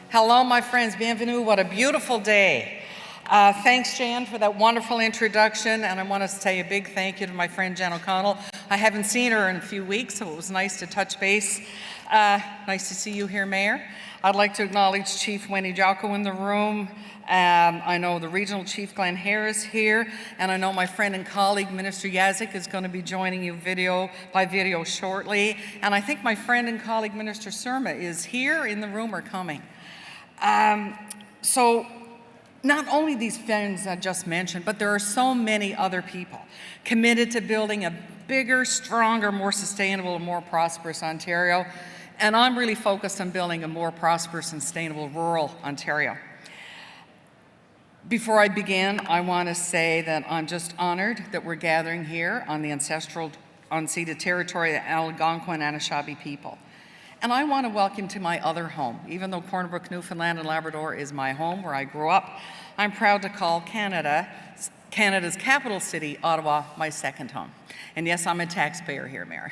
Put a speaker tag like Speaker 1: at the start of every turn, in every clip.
Speaker 1: Hello, my friends. Bienvenue. What a beautiful day. Thanks, Jan, for that wonderful introduction. And I want to say a big thank you to my friend Jen O'Connell. I haven't seen her in a few weeks, so it was nice to touch base. Nice to see you here, Mayor. I'd like to acknowledge Chief Wendy Jocko in the room. I know the Regional Chief Glenn Harris here, and I know my friend and colleague Minister Yazik is going to be joining you by video shortly. And I think my friend and colleague Minister Surma is here in the room or coming. So not only these friends I just mentioned, but there are so many other people committed to building a bigger, stronger, more sustainable, and more prosperous Ontario. And I'm really focused on building a more prosperous and sustainable rural Ontario. Before I begin, I want to say that I'm just honored that we're gathering here on the ancestral unceded territory of the Algonquin and Anishinaabe people. And I want to welcome you to my other home. Even though Corner Brook, Newfoundland and Labrador is my home, where I grew up, I'm proud to call Canada's capital city, Ottawa, my second home. And yes, I'm a taxpayer here, Mayor.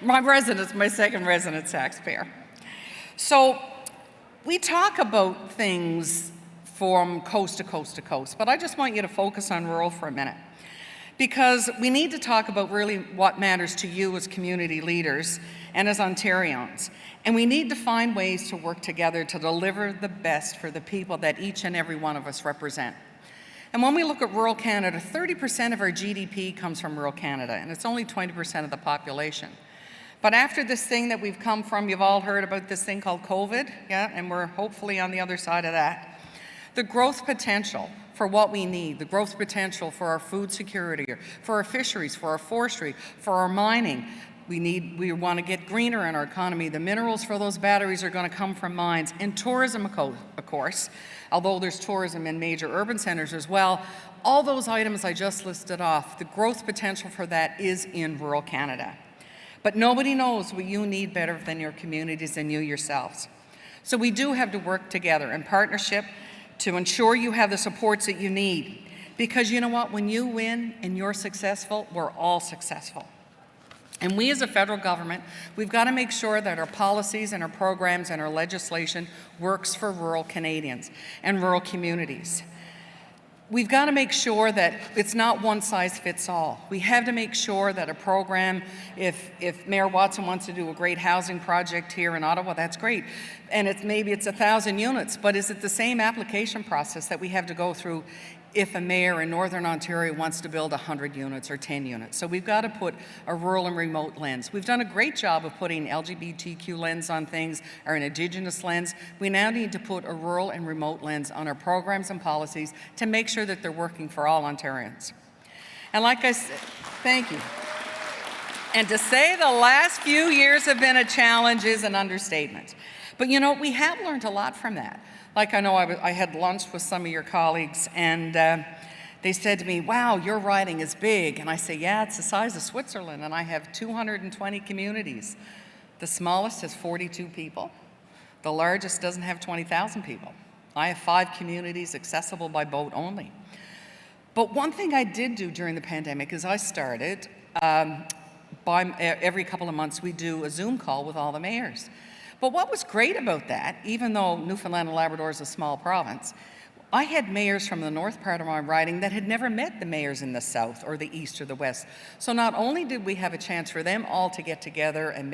Speaker 1: My second resident taxpayer. So we talk about things from coast to coast to coast, but I just want you to focus on rural for a minute, because we need to talk about really what matters to you as community leaders and as Ontarians. And we need to find ways to work together to deliver the best for the people that each and every one of us represent. And when we look at rural Canada, 30% of our GDP comes from rural Canada, and it's only 20% of the population. But after this thing that we've come from, you've all heard about this thing called COVID, yeah, and we're hopefully on the other side of that. The growth potential for what we need, the growth potential for our food security, for our fisheries, for our forestry, for our mining. We want to get greener in our economy. The minerals for those batteries are going to come from mines. And tourism, of course, although there's tourism in major urban centers as well, all those items I just listed off, the growth potential for that is in rural Canada. But nobody knows what you need better than your communities and you yourselves. So we do have to work together in partnership to ensure you have the supports that you need. Because you know what, when you win and you're successful, we're all successful. And we as a federal government, we've got to make sure that our policies and our programs and our legislation works for rural Canadians and rural communities. We've got to make sure that it's not one size fits all. We have to make sure that a program, if Mayor Watson wants to do a great housing project here in Ottawa, that's great. And maybe it's 1,000 units, but is it the same application process that we have to go through if a mayor in Northern Ontario wants to build 100 units or 10 units? So we've got to put a rural and remote lens. We've done a great job of putting LGBTQ lens on things, or an Indigenous lens. We now need to put a rural and remote lens on our programs and policies to make sure that they're working for all Ontarians. And like I said, thank you. And to say the last few years have been a challenge is an understatement. But you know, we have learned a lot from that. Like I know I had lunch with some of your colleagues, and they said to me, wow, your riding is big. And I say, yeah, it's the size of Switzerland, and I have 220 communities. The smallest has 42 people. The largest doesn't have 20,000 people. I have 5 communities accessible by boat only. But one thing I did do during the pandemic is I started, every couple of months, we do a Zoom call with all the mayors. But what was great about that, even though Newfoundland and Labrador is a small province, I had mayors from the north part of my riding that had never met the mayors in the south or the east or the west. So not only did we have a chance for them all to get together and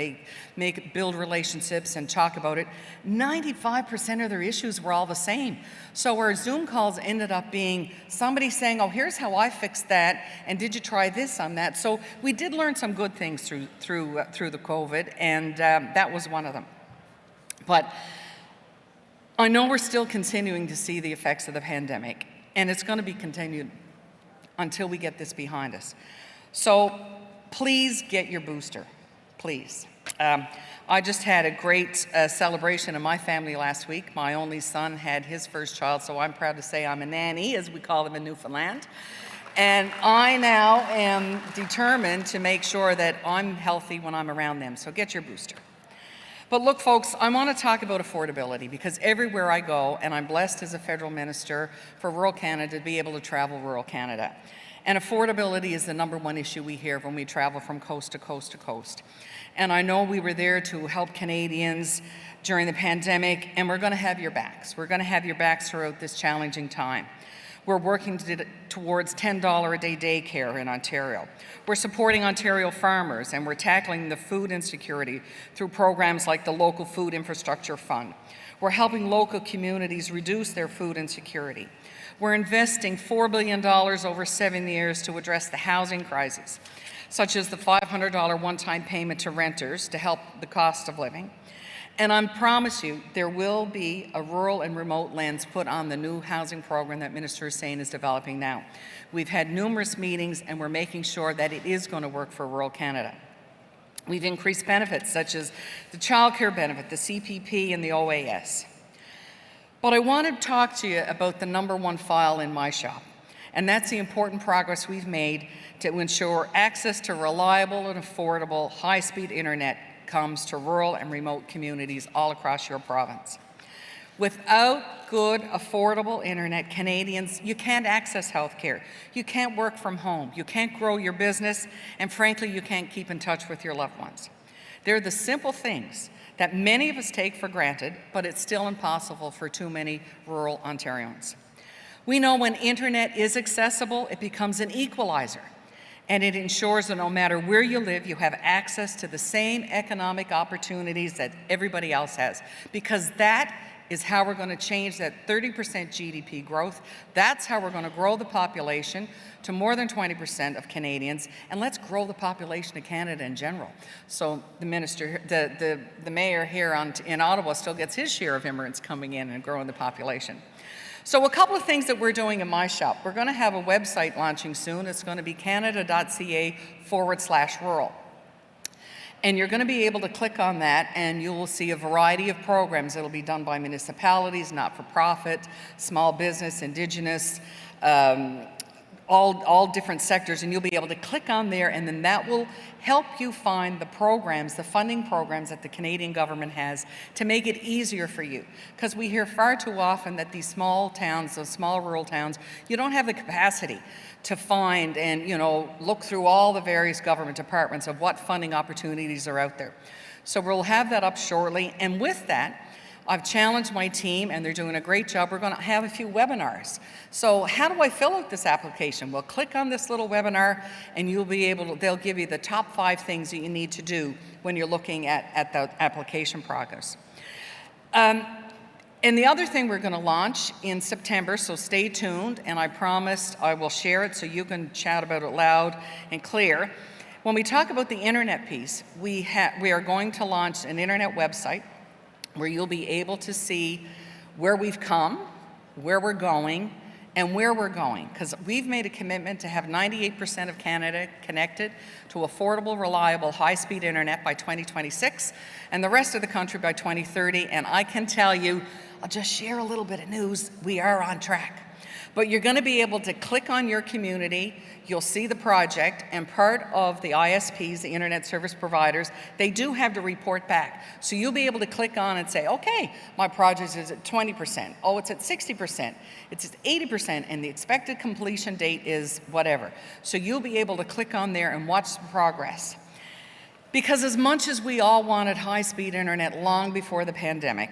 Speaker 1: build relationships and talk about it, 95% of their issues were all the same. So our Zoom calls ended up being somebody saying, oh, here's how I fixed that, and did you try this on that? So we did learn some good things through the COVID, and that was one of them. But I know we're still continuing to see the effects of the pandemic, and it's going to be continued until we get this behind us. So please get your booster, please. I just had a great celebration in my family last week. My only son had his first child, so I'm proud to say I'm a nanny, as we call them in Newfoundland. And I now am determined to make sure that I'm healthy when I'm around them, so get your booster. But look, folks, I want to talk about affordability, because everywhere I go, and I'm blessed as a federal minister for rural Canada to be able to travel rural Canada. And affordability is the #1 issue we hear when we travel from coast to coast to coast. And I know we were there to help Canadians during the pandemic, and we're going to have your backs. We're going to have your backs throughout this challenging time. We're working towards $10 a day daycare in Ontario. We're supporting Ontario farmers, and we're tackling the food insecurity through programs like the Local Food Infrastructure Fund. We're helping local communities reduce their food insecurity. We're investing $4 billion over 7 years to address the housing crisis, such as the $500 one-time payment to renters to help the cost of living. And I promise you, there will be a rural and remote lens put on the new housing program that Minister Hussain is developing now. We've had numerous meetings, and we're making sure that it is going to work for rural Canada. We've increased benefits such as the childcare benefit, the CPP, and the OAS. But I want to talk to you about the #1 file in my shop, and that's the important progress we've made to ensure access to reliable and affordable high-speed internet comes to rural and remote communities all across your province. Without good, affordable internet, Canadians, you can't access health care. You can't work from home. You can't grow your business. And frankly, you can't keep in touch with your loved ones. They're the simple things that many of us take for granted, but it's still impossible for too many rural Ontarians. We know when internet is accessible, it becomes an equalizer. And it ensures that no matter where you live, you have access to the same economic opportunities that everybody else has, because that is how we're going to change that 30% GDP growth. That's how we're going to grow the population to more than 20% of Canadians, and let's grow the population of Canada in general. So the minister, the mayor here in Ottawa still gets his share of immigrants coming in and growing the population. So a couple of things that we're doing in my shop. We're going to have a website launching soon. It's going to be canada.ca/rural. And you're going to be able to click on that, and you will see a variety of programs that will be done by municipalities, not-for-profit, small business, Indigenous, all different sectors, and you'll be able to click on there, and then that will help you find the programs, the funding programs that the Canadian government has to make it easier for you. Because we hear far too often that these small towns, those small rural towns, you don't have the capacity to find and, look through all the various government departments of what funding opportunities are out there. So we'll have that up shortly, and with that, I've challenged my team, and they're doing a great job. We're going to have a few webinars. So how do I fill out this application? Well, click on this little webinar, and you'll be able to, they'll give you the top 5 things that you need to do when you're looking at the application progress. And the other thing we're going to launch in September, so stay tuned, and I promised I will share it so you can chat about it loud and clear. When we talk about the internet piece, we are going to launch an internet website where you'll be able to see where we've come, where we're going, and where we're going. Because we've made a commitment to have 98% of Canada connected to affordable, reliable, high-speed internet by 2026, and the rest of the country by 2030. And I can tell you, I'll just share a little bit of news, we are on track. But you're going to be able to click on your community, you'll see the project, and part of the ISPs, the internet service providers, they do have to report back. So you'll be able to click on and say, okay, my project is at 20%, oh, it's at 60%, it's at 80%, and the expected completion date is whatever. So you'll be able to click on there and watch the progress. Because as much as we all wanted high-speed internet long before the pandemic,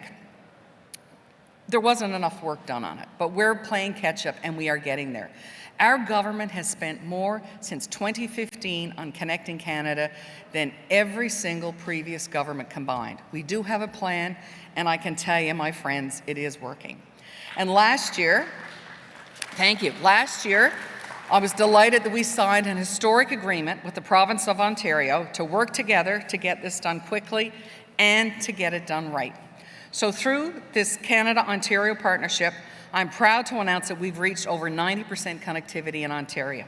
Speaker 1: there wasn't enough work done on it, but we're playing catch up and we are getting there. Our government has spent more since 2015 on connecting Canada than every single previous government combined. We do have a plan, and I can tell you, my friends, it is working. And last year, thank you, last year, I was delighted that we signed an historic agreement with the province of Ontario to work together to get this done quickly and to get it done right. So through this Canada-Ontario partnership, I'm proud to announce that we've reached over 90% connectivity in Ontario.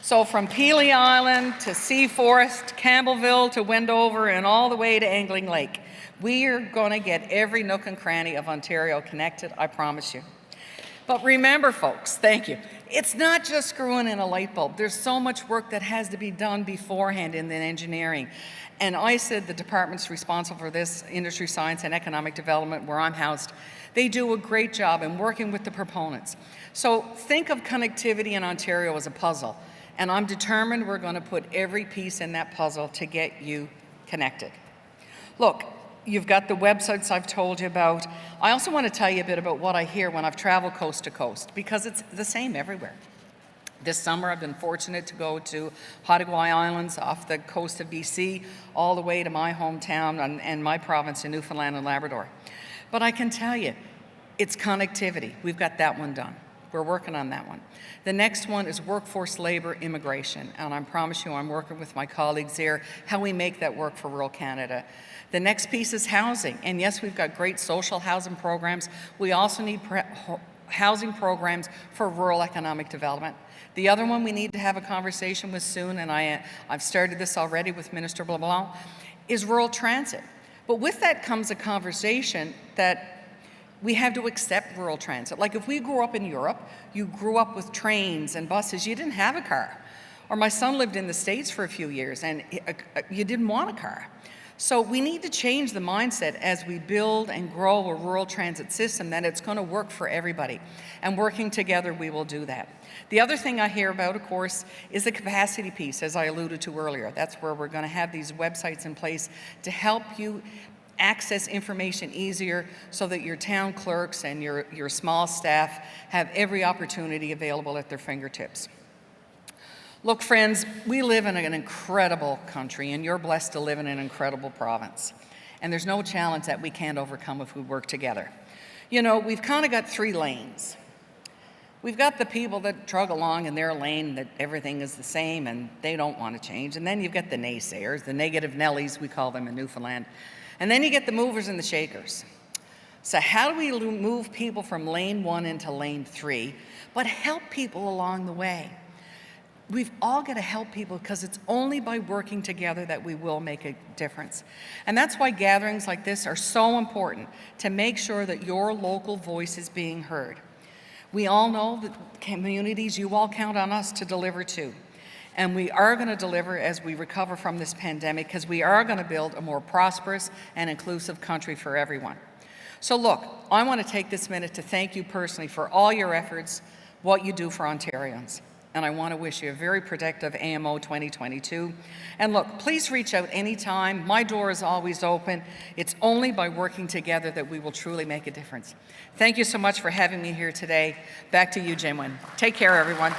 Speaker 1: So from Pelee Island to Seaforth, to Campbellville, to Wendover, and all the way to Angling Lake, we are going to get every nook and cranny of Ontario connected, I promise you. But remember, folks, thank you, it's not just screwing in a light bulb. There's so much work that has to be done beforehand in the engineering. And I said the departments responsible for this, industry, science, and economic development, where I'm housed, they do a great job in working with the proponents. So think of connectivity in Ontario as a puzzle, and I'm determined we're going to put every piece in that puzzle to get you connected. Look, you've got the websites I've told you about. I also want to tell you a bit about what I hear when I've traveled coast to coast, because it's the same everywhere. This summer, I've been fortunate to go to Hawaii Islands off the coast of BC, all the way to my hometown and my province in Newfoundland and Labrador. But I can tell you, it's connectivity. We've got that one done. We're working on that one. The next one is workforce labor immigration, and I promise you I'm working with my colleagues there how we make that work for rural Canada. The next piece is housing, and yes, we've got great social housing programs. We also need housing programs for rural economic development. The other one we need to have a conversation with soon, and I've started this already with Minister LeBlanc, is rural transit. But with that comes a conversation that we have to accept rural transit. Like if we grew up in Europe, you grew up with trains and buses, you didn't have a car. Or my son lived in the States for a few years and you didn't want a car. So we need to change the mindset as we build and grow a rural transit system that it's going to work for everybody. And working together, we will do that. The other thing I hear about, of course, is the capacity piece, as I alluded to earlier. That's where we're going to have these websites in place to help you access information easier so that your town clerks and your small staff have every opportunity available at their fingertips. Look, friends, we live in an incredible country, and you're blessed to live in an incredible province. And there's no challenge that we can't overcome if we work together. You know, we've kind of got three lanes. We've got the people that trug along in their lane, that everything is the same and they don't want to change. And then you've got the naysayers, the negative Nellies, we call them in Newfoundland. And then you get the movers and the shakers. So how do we move people from lane 1 into lane 3, but help people along the way? We've all got to help people because it's only by working together that we will make a difference. And that's why gatherings like this are so important, to make sure that your local voice is being heard. We all know that communities, you all count on us to deliver to. And we are going to deliver as we recover from this pandemic, because we are going to build a more prosperous and inclusive country for everyone. So look, I want to take this minute to thank you personally for all your efforts, what you do for Ontarians. And I want to wish you a very productive AMO 2022. And look, please reach out anytime. My door is always open. It's only by working together that we will truly make a difference. Thank you so much for having me here today. Back to you, Jim Wynn. Take care, everyone.